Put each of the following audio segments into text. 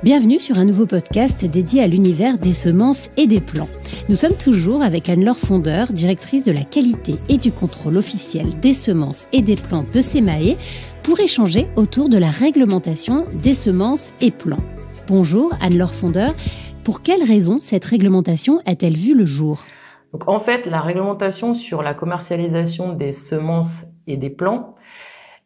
Bienvenue sur un nouveau podcast dédié à l'univers des semences et des plants. Nous sommes toujours avec Anne-Laure Fondeur, directrice de la qualité et du contrôle officiel des semences et des plantes de SEMAE, pour échanger autour de la réglementation des semences et plants. Bonjour Anne-Laure Fondeur, pour quelles raisons cette réglementation a-t-elle vu le jour ? Donc, en fait, la réglementation sur la commercialisation des semences et des plants,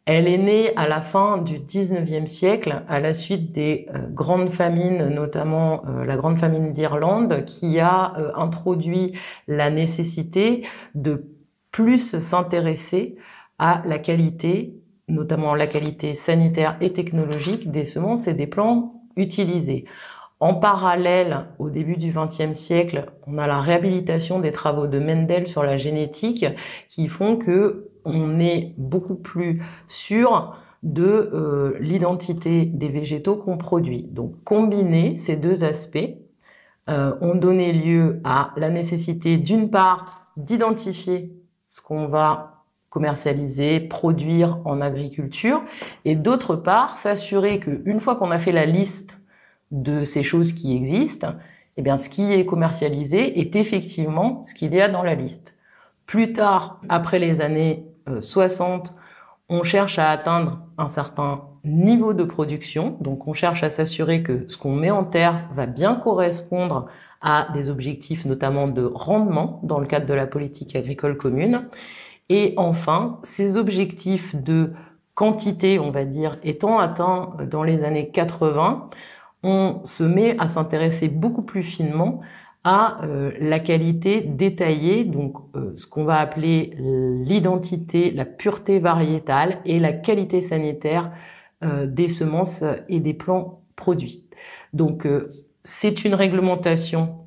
elle est née à la fin du 19e siècle, à la suite des grandes famines, notamment la grande famine d'Irlande, qui a introduit la nécessité de plus s'intéresser à la qualité, notamment la qualité sanitaire et technologique des semences et des plants utilisés. En parallèle, au début du XXe siècle, on a la réhabilitation des travaux de Mendel sur la génétique qui font que on est beaucoup plus sûr de l'identité des végétaux qu'on produit. Donc, combiner ces deux aspects ont donné lieu à la nécessité, d'une part, d'identifier ce qu'on va commercialiser, produire en agriculture, et d'autre part, s'assurer qu'une fois qu'on a fait la liste de ces choses qui existent, eh bien, ce qui est commercialisé est effectivement ce qu'il y a dans la liste. Plus tard, après les années 60, on cherche à atteindre un certain niveau de production. Donc, on cherche à s'assurer que ce qu'on met en terre va bien correspondre à des objectifs, notamment de rendement, dans le cadre de la politique agricole commune. Et enfin, ces objectifs de quantité, on va dire, étant atteints dans les années 80, on se met à s'intéresser beaucoup plus finement à la qualité détaillée, donc ce qu'on va appeler l'identité, la pureté variétale et la qualité sanitaire des semences et des plants produits. Donc c'est une réglementation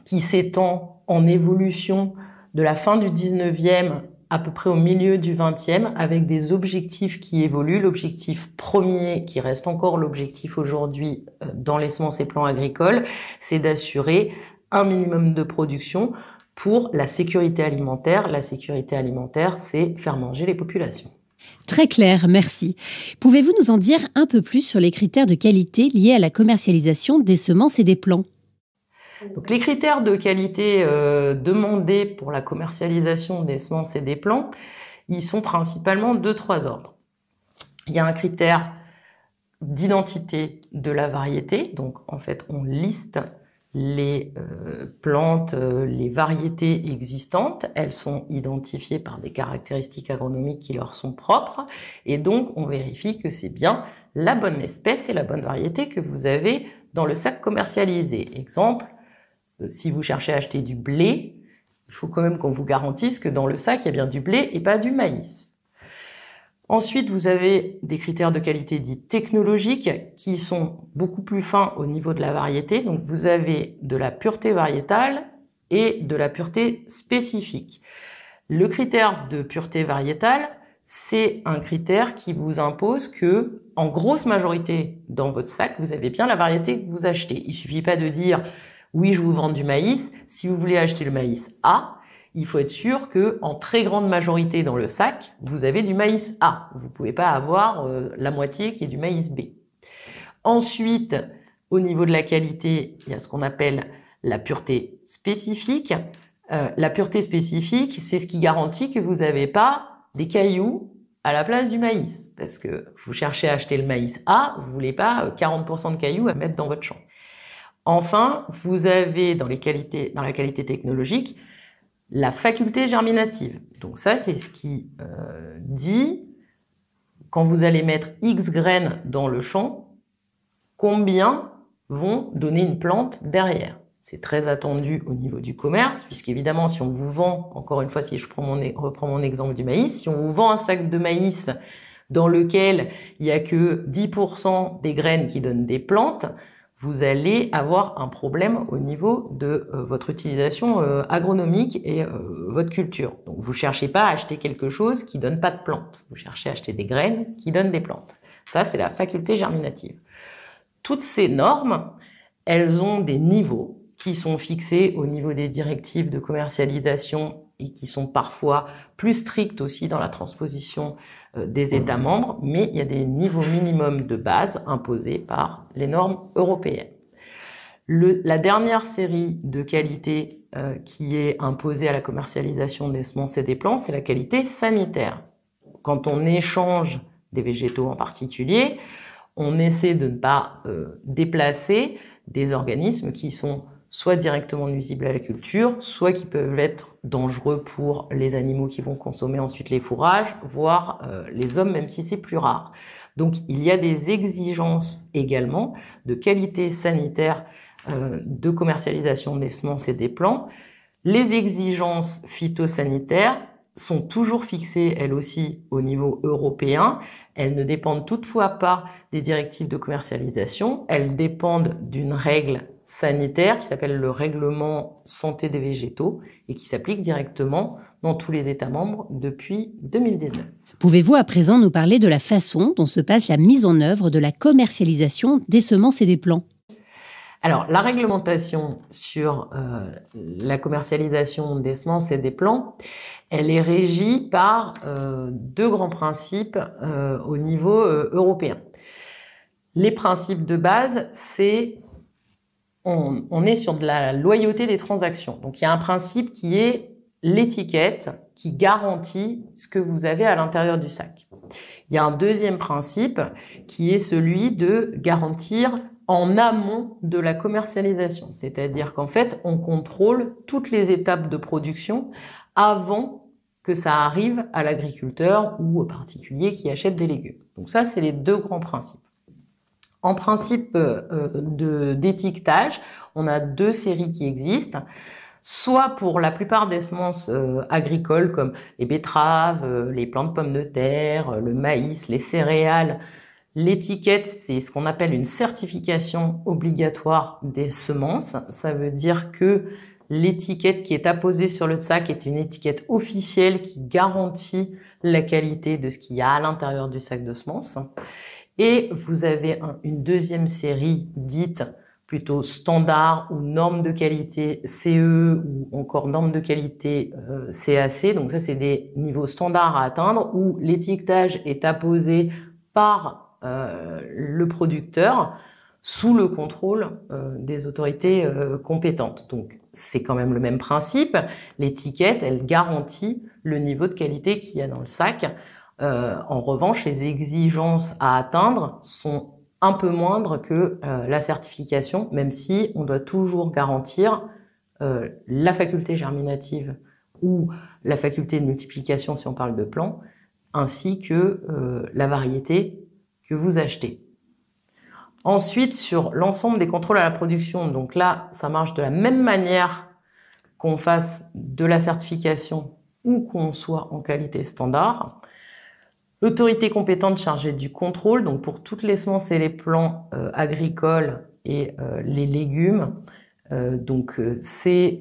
qui s'étend en évolution de la fin du 19e à peu près au milieu du 20e, avec des objectifs qui évoluent. L'objectif premier, qui reste encore l'objectif aujourd'hui dans les semences et plants agricoles, c'est d'assurer un minimum de production pour la sécurité alimentaire. La sécurité alimentaire, c'est faire manger les populations. Très clair, merci. Pouvez-vous nous en dire un peu plus sur les critères de qualité liés à la commercialisation des semences et des plants ? Donc, les critères de qualité demandés pour la commercialisation des semences et des plants, ils sont principalement de trois ordres. Il y a un critère d'identité de la variété. Donc, en fait, on liste les plantes, les variétés existantes. Elles sont identifiées par des caractéristiques agronomiques qui leur sont propres. Et donc, on vérifie que c'est bien la bonne espèce et la bonne variété que vous avez dans le sac commercialisé. Exemple, si vous cherchez à acheter du blé, il faut quand même qu'on vous garantisse que dans le sac, il y a bien du blé et pas du maïs. Ensuite, vous avez des critères de qualité dits technologiques qui sont beaucoup plus fins au niveau de la variété. Donc, vous avez de la pureté variétale et de la pureté spécifique. Le critère de pureté variétale, c'est un critère qui vous impose que, en grosse majorité dans votre sac, vous avez bien la variété que vous achetez. Il suffit pas de dire oui, je vous vends du maïs. Si vous voulez acheter le maïs A, il faut être sûr que, en très grande majorité dans le sac, vous avez du maïs A. Vous pouvez pas avoir la moitié qui est du maïs B. Ensuite, au niveau de la qualité, il y a ce qu'on appelle la pureté spécifique. La pureté spécifique, c'est ce qui garantit que vous n'avez pas des cailloux à la place du maïs. Parce que vous cherchez à acheter le maïs A, vous voulez pas 40% de cailloux à mettre dans votre champ. Enfin, vous avez dans la qualité technologique la faculté germinative. Donc ça, c'est ce qui dit, quand vous allez mettre X graines dans le champ, combien vont donner une plante derrière. C'est très attendu au niveau du commerce, puisqu'évidemment, si on vous vend, encore une fois, si je reprends mon exemple du maïs, si on vous vend un sac de maïs dans lequel il n'y a que 10% des graines qui donnent des plantes, vous allez avoir un problème au niveau de votre utilisation agronomique et votre culture. Donc, vous cherchez pas à acheter quelque chose qui donne pas de plantes. Vous cherchez à acheter des graines qui donnent des plantes. Ça, c'est la faculté germinative. Toutes ces normes, elles ont des niveaux qui sont fixés au niveau des directives de commercialisation et qui sont parfois plus strictes aussi dans la transposition des États membres, mais il y a des niveaux minimums de base imposés par les normes européennes. La dernière série de qualité qui est imposée à la commercialisation des semences et des plants, c'est la qualité sanitaire. Quand on échange des végétaux en particulier, on essaie de ne pas déplacer des organismes qui sont soit directement nuisibles à la culture, soit qui peuvent être dangereux pour les animaux qui vont consommer ensuite les fourrages, voire les hommes, même si c'est plus rare. Donc il y a des exigences également de qualité sanitaire de commercialisation des semences et des plants. Les exigences phytosanitaires sont toujours fixées, elles aussi, au niveau européen. Elles ne dépendent toutefois pas des directives de commercialisation. Elles dépendent d'une règle sanitaire qui s'appelle le règlement santé des végétaux et qui s'applique directement dans tous les États membres depuis 2019. Pouvez-vous à présent nous parler de la façon dont se passe la mise en œuvre de la commercialisation des semences et des plants ? Alors, la réglementation sur la commercialisation des semences et des plants, elle est régie par deux grands principes au niveau européen. Les principes de base, c'est on est sur de la loyauté des transactions. Donc, il y a un principe qui est l'étiquette qui garantit ce que vous avez à l'intérieur du sac. Il y a un deuxième principe qui est celui de garantir en amont de la commercialisation. C'est-à-dire qu'en fait, on contrôle toutes les étapes de production avant que ça arrive à l'agriculteur ou au particulier qui achète des légumes. Donc ça, c'est les deux grands principes. En principe d'étiquetage, on a deux séries qui existent. Soit pour la plupart des semences agricoles comme les betteraves, les plants de pommes de terre, le maïs, les céréales, l'étiquette, c'est ce qu'on appelle une certification obligatoire des semences. Ça veut dire que l'étiquette qui est apposée sur le sac est une étiquette officielle qui garantit la qualité de ce qu'il y a à l'intérieur du sac de semences. Et vous avez une deuxième série dite plutôt standard ou normes de qualité CE ou encore normes de qualité CAC. Donc ça, c'est des niveaux standards à atteindre où l'étiquetage est apposé par le producteur sous le contrôle des autorités compétentes. Donc c'est quand même le même principe. L'étiquette, elle garantit le niveau de qualité qu'il y a dans le sac. En revanche, les exigences à atteindre sont un peu moindres que la certification, même si on doit toujours garantir la faculté germinative ou la faculté de multiplication si on parle de plants, ainsi que la variété que vous achetez. Ensuite, sur l'ensemble des contrôles à la production, donc là, ça marche de la même manière qu'on fasse de la certification ou qu'on soit en qualité standard. L'autorité compétente chargée du contrôle, donc pour toutes les semences et les plants agricoles et les légumes, c'est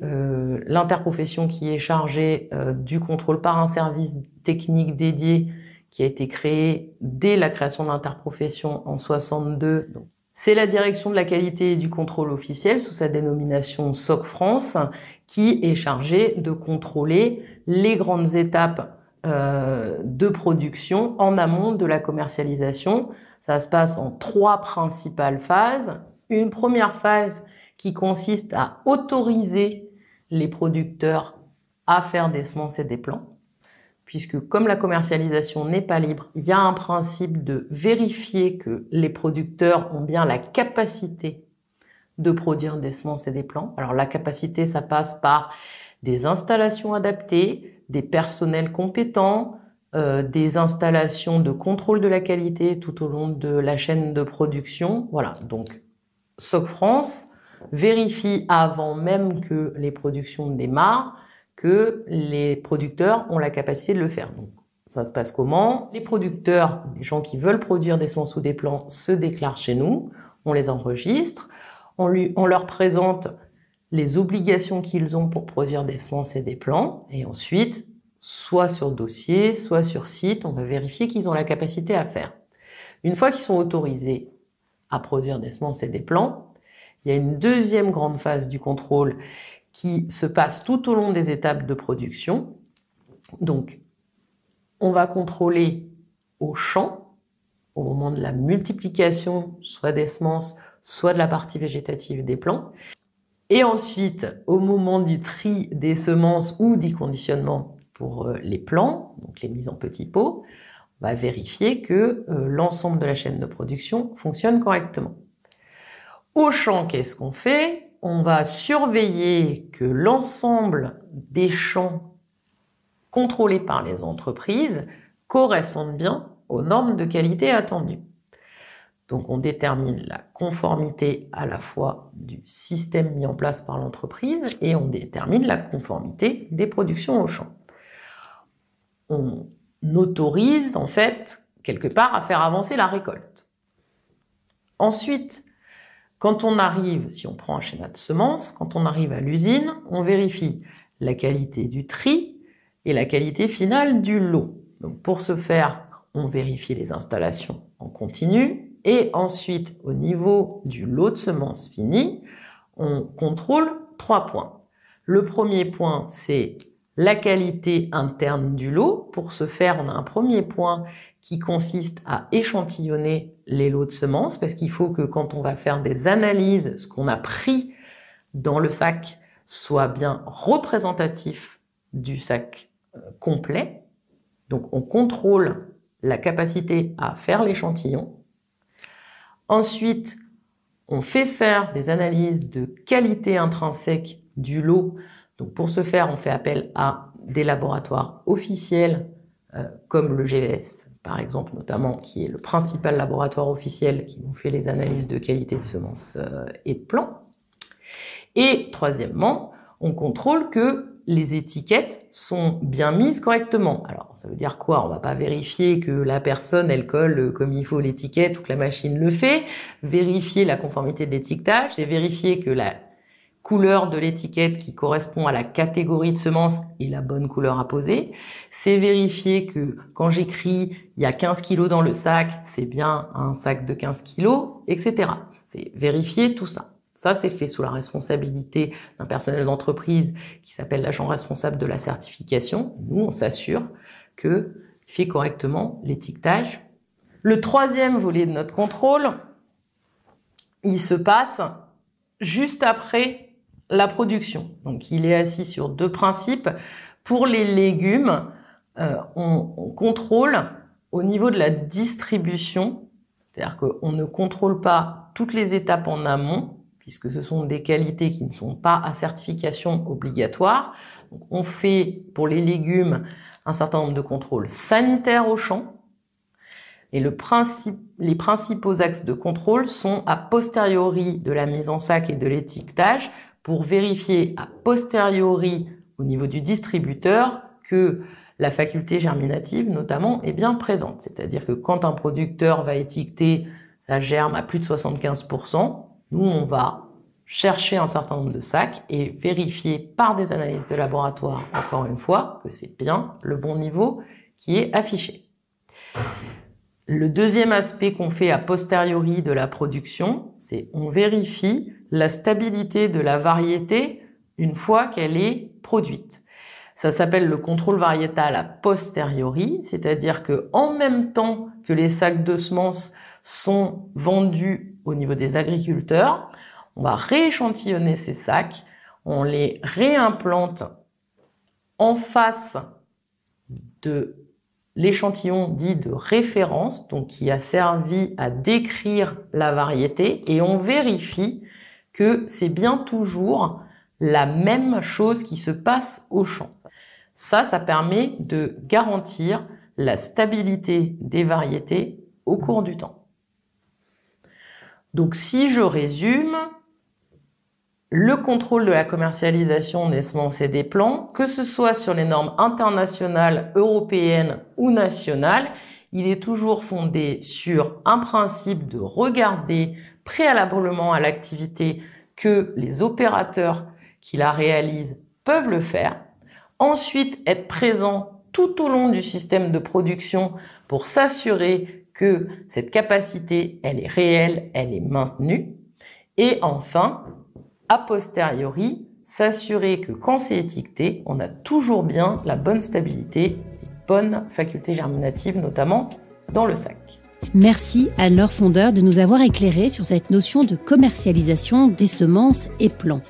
l'interprofession qui est chargée du contrôle par un service technique dédié qui a été créé dès la création de l'interprofession en 62. C'est la direction de la qualité et du contrôle officiel sous sa dénomination SOC France qui est chargée de contrôler les grandes étapes de production en amont de la commercialisation. Ça se passe en 3 principales phases. Une première phase qui consiste à autoriser les producteurs à faire des semences et des plants, puisque comme la commercialisation n'est pas libre, il y a un principe de vérifier que les producteurs ont bien la capacité de produire des semences et des plants. Alors la capacité, ça passe par des installations adaptées, des personnels compétents, des installations de contrôle de la qualité tout au long de la chaîne de production. Voilà, donc SOC France vérifie avant même que les productions démarrent que les producteurs ont la capacité de le faire. Donc, ça se passe comment? Les producteurs, les gens qui veulent produire des semences ou des plants, se déclarent chez nous, on les enregistre, on leur présente les obligations qu'ils ont pour produire des semences et des plants, et ensuite, soit sur dossier, soit sur site, on va vérifier qu'ils ont la capacité à faire. Une fois qu'ils sont autorisés à produire des semences et des plants, il y a une deuxième grande phase du contrôle qui se passe tout au long des étapes de production. Donc, on va contrôler au champ, au moment de la multiplication, soit des semences, soit de la partie végétative des plants. Et ensuite, au moment du tri des semences ou du conditionnement pour les plants, donc les mises en petits pots, on va vérifier que l'ensemble de la chaîne de production fonctionne correctement. Au champ, qu'est-ce qu'on fait? On va surveiller que l'ensemble des champs contrôlés par les entreprises correspondent bien aux normes de qualité attendues. Donc on détermine la conformité à la fois du système mis en place par l'entreprise et on détermine la conformité des productions au champ. On autorise en fait quelque part à faire avancer la récolte. Ensuite, quand on arrive, si on prend un schéma de semences, quand on arrive à l'usine, on vérifie la qualité du tri et la qualité finale du lot. Donc pour ce faire, on vérifie les installations en continu et ensuite, au niveau du lot de semences fini, on contrôle 3 points. Le premier point, c'est la qualité interne du lot. Pour ce faire, on a un premier point qui consiste à échantillonner les lots de semences parce qu'il faut que quand on va faire des analyses, ce qu'on a pris dans le sac soit bien représentatif du sac complet. Donc on contrôle la capacité à faire l'échantillon. Ensuite, on fait faire des analyses de qualité intrinsèque du lot. Donc pour ce faire, on fait appel à des laboratoires officiels comme le GVS, par exemple, notamment, qui est le principal laboratoire officiel qui nous fait les analyses de qualité de semences et de plants. Et troisièmement, on contrôle que les étiquettes sont bien mises correctement. Alors, ça veut dire quoi? On va pas vérifier que la personne, elle colle comme il faut l'étiquette ou que la machine le fait. Vérifier la conformité de l'étiquetage, c'est vérifier que la couleur de l'étiquette qui correspond à la catégorie de semences est la bonne couleur à poser. C'est vérifier que quand j'écris il y a 15 kilos dans le sac, c'est bien un sac de 15 kilos, etc. C'est vérifier tout ça. Ça, c'est fait sous la responsabilité d'un personnel d'entreprise qui s'appelle l'agent responsable de la certification. Nous, on s'assure qu'il fait correctement l'étiquetage. Le troisième volet de notre contrôle, il se passe juste après la production. Donc, il est assis sur 2 principes. Pour les légumes, on contrôle au niveau de la distribution, c'est-à-dire qu'on ne contrôle pas toutes les étapes en amont, puisque ce sont des qualités qui ne sont pas à certification obligatoire. Donc, on fait pour les légumes un certain nombre de contrôles sanitaires au champ. Et les principaux axes de contrôle sont a posteriori de la mise en sac et de l'étiquetage pour vérifier a posteriori au niveau du distributeur que la faculté germinative notamment est bien présente. C'est-à-dire que quand un producteur va étiqueter sa germe à plus de 75%, nous, on va chercher un certain nombre de sacs et vérifier par des analyses de laboratoire, encore une fois, que c'est bien le bon niveau qui est affiché. Le deuxième aspect qu'on fait a posteriori de la production, c'est on vérifie la stabilité de la variété une fois qu'elle est produite. Ça s'appelle le contrôle variétal a posteriori, c'est-à-dire que en même temps que les sacs de semences sont vendus au niveau des agriculteurs, on va rééchantillonner ces sacs, on les réimplante en face de l'échantillon dit de référence, donc qui a servi à décrire la variété, et on vérifie que c'est bien toujours la même chose qui se passe au champ. Ça permet de garantir la stabilité des variétés au cours du temps. Donc si je résume, le contrôle de la commercialisation des semences et des plants, que ce soit sur les normes internationales, européennes ou nationales, il est toujours fondé sur un principe de regarder préalablement à l'activité que les opérateurs qui la réalisent peuvent le faire. Ensuite, être présent tout au long du système de production pour s'assurer que cette capacité, elle est réelle, elle est maintenue. Et enfin, a posteriori, s'assurer que quand c'est étiqueté, on a toujours bien la bonne stabilité, les bonnes facultés germinatives, notamment dans le sac. Merci Anne-Laure Fondeur de nous avoir éclairé sur cette notion de commercialisation des semences et plants.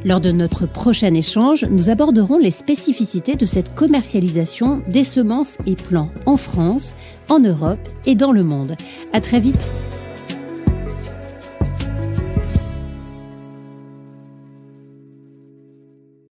Lors de notre prochain échange, nous aborderons les spécificités de cette commercialisation des semences et plants en France, en Europe et dans le monde. À très vite.